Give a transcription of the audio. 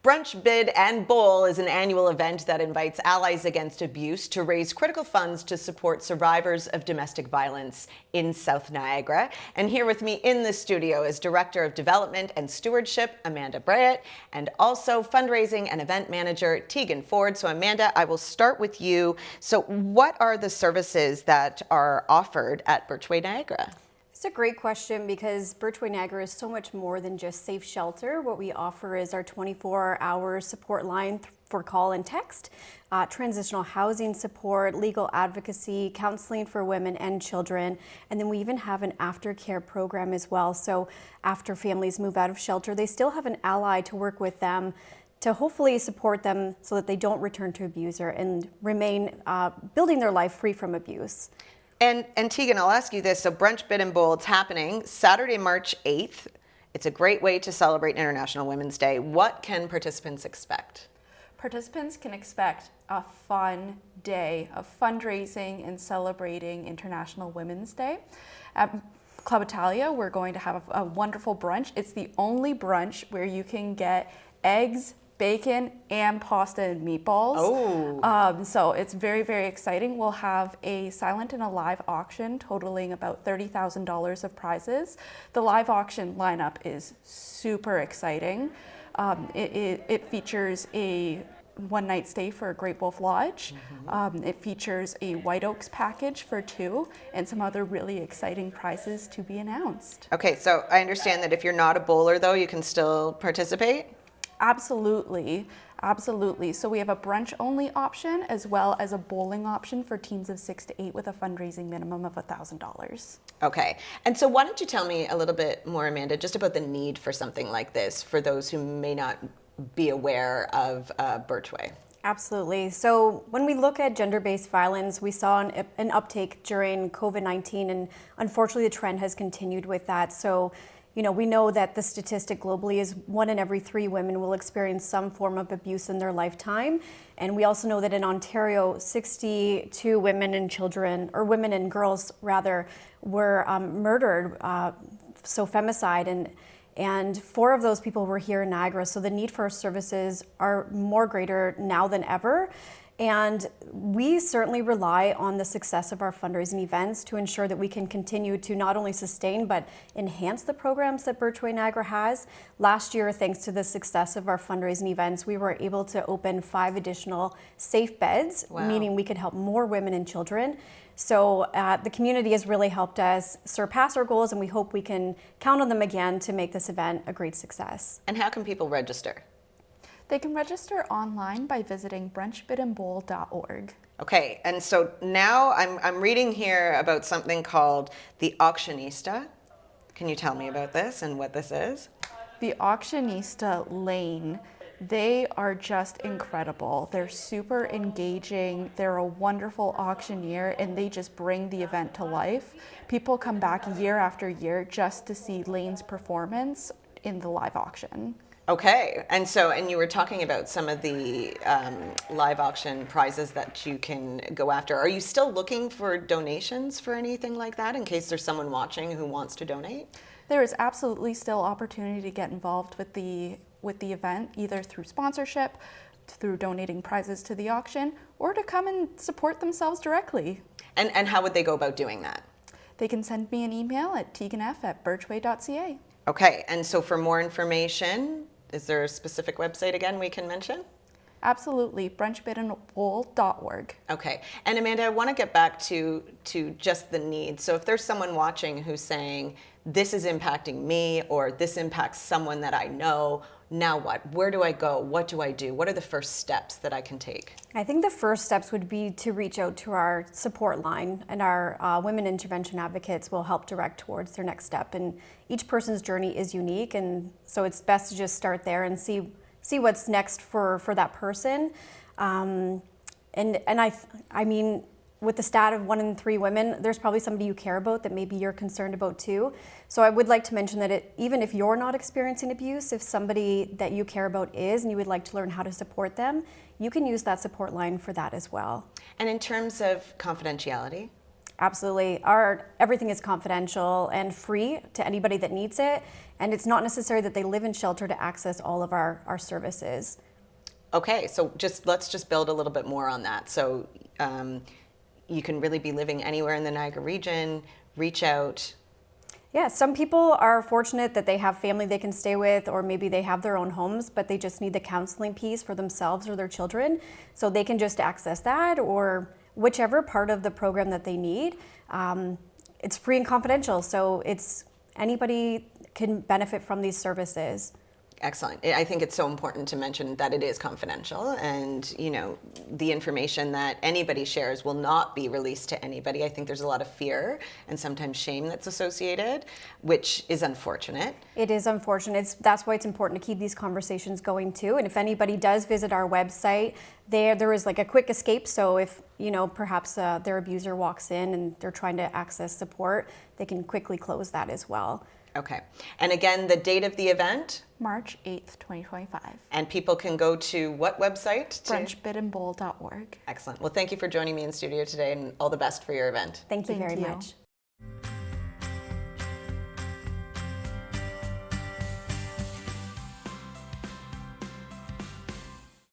Brunch Bid and Bowl is an annual event that invites allies against abuse to raise critical funds to support survivors of domestic violence in South Niagara. And here with me in the studio is Director of Development and Stewardship, Amanda Braet, and also Fundraising and Event Manager, Teagan Foord. So Amanda, I will start with you. So what are the services that are offered at Birchway Niagara? It's a great question because Birchway Niagara is so much more than just safe shelter. What we offer is our 24-hour support line for call and text, transitional housing support, legal advocacy, counseling for women and children, and then we even have an aftercare program as well. So after families move out of shelter, they still have an ally to work with them to hopefully support them so that they don't return to abuser and remain building their life free from abuse. And Teagan, I'll ask you this. So Brunch Bid and Bowl, it's happening Saturday, March 8th. It's a great way to celebrate International Women's Day. What can participants expect? Participants can expect a fun day of fundraising and celebrating International Women's Day. At Club Italia, we're going to have a wonderful brunch. It's the only brunch where you can get eggs, bacon, and pasta and meatballs. Oh. So it's very, very exciting. We'll have a silent and a live auction totaling about $30,000 of prizes. The live auction lineup is super exciting. It features a one-night stay for a Great Wolf Lodge. It features a White Oaks package for 2 and some other really exciting prizes to be announced. Okay, so I understand that if you're not a bowler, though, you can still participate? Absolutely, absolutely. So we have a brunch only option as well as a bowling option for teams of 6 to 8 with a fundraising minimum of $1,000. Okay, and so why don't you tell me a little bit more, Amanda, just about the need for something like this for those who may not be aware of Birchway? Absolutely. So when we look at gender-based violence, we saw an uptake during COVID-19, and unfortunately the trend has continued with that. So we know that the statistic globally is 1 in every 3 women will experience some form of abuse in their lifetime. And we also know that in Ontario, 62 women and children, or women and girls rather, were murdered, so femicide, and 4 of those people were here in Niagara. So the need for our services are more greater now than ever. And we certainly rely on the success of our fundraising events to ensure that we can continue to not only sustain but enhance the programs that Birchway Niagara has. Last year, thanks to the success of our fundraising events, we were able to open 5 additional safe beds, Wow. meaning we could help more women and children. So the community has really helped us surpass our goals, and we hope we can count on them again to make this event a great success. And how can people register? They can register online by visiting brunchbidandbowl.org. Okay, and so now I'm reading here about something called the Auctionista. Can you tell me about this and what this is? The Auctionista Lane, they are just incredible. They're super engaging. They're a wonderful auctioneer, and they just bring the event to life. People come back year after year just to see Lane's performance in the live auction. Okay, and you were talking about some of the live auction prizes that you can go after. Are you still looking for donations for anything like that in case there's someone watching who wants to donate? There is absolutely still opportunity to get involved with the event, either through sponsorship, through donating prizes to the auction, or to come and support themselves directly. And how would they go about doing that? They can send me an email at teaganf@birchway.ca. Okay, and so for more information, is there a specific website again we can mention? Absolutely, brunchbidandbowl.org. Okay, and Amanda, I want to get back to just the need. So if there's someone watching who's saying, this is impacting me, or this impacts someone that I know, now what? Where do I go? What do I do? What are the first steps that I can take? I think the first steps would be to reach out to our support line, and our women intervention advocates will help direct towards their next step. And each person's journey is unique, and so it's best to just start there and see what's next for that person. And I mean, with the stat of 1 in 3 women, there's probably somebody you care about that maybe you're concerned about too. So I would like to mention that even if you're not experiencing abuse, if somebody that you care about is and you would like to learn how to support them, you can use that support line for that as well. And in terms of confidentiality? Absolutely. Everything is confidential and free to anybody that needs it. And it's not necessary that they live in shelter to access all of our services. Okay, so let's just build a little bit more on that. So you can really be living anywhere in the Niagara region, reach out. Yeah, some people are fortunate that they have family they can stay with, or maybe they have their own homes, but they just need the counseling piece for themselves or their children. So they can just access that, or whichever part of the program that they need. It's free and confidential, so anybody can benefit from these services. Excellent. I think it's so important to mention that it is confidential, and the information that anybody shares will not be released to anybody. I think there's a lot of fear and sometimes shame that's associated, which is unfortunate. It is unfortunate. That's why it's important to keep these conversations going too. And if anybody does visit our website, there is like a quick escape. So if perhaps their abuser walks in and they're trying to access support, they can quickly close that as well. Okay. And again, the date of the event? March 8th, 2025. And people can go to what website? Brunchbidandbowl.org. Excellent. Well, thank you for joining me in studio today, and all the best for your event. Thank you very much.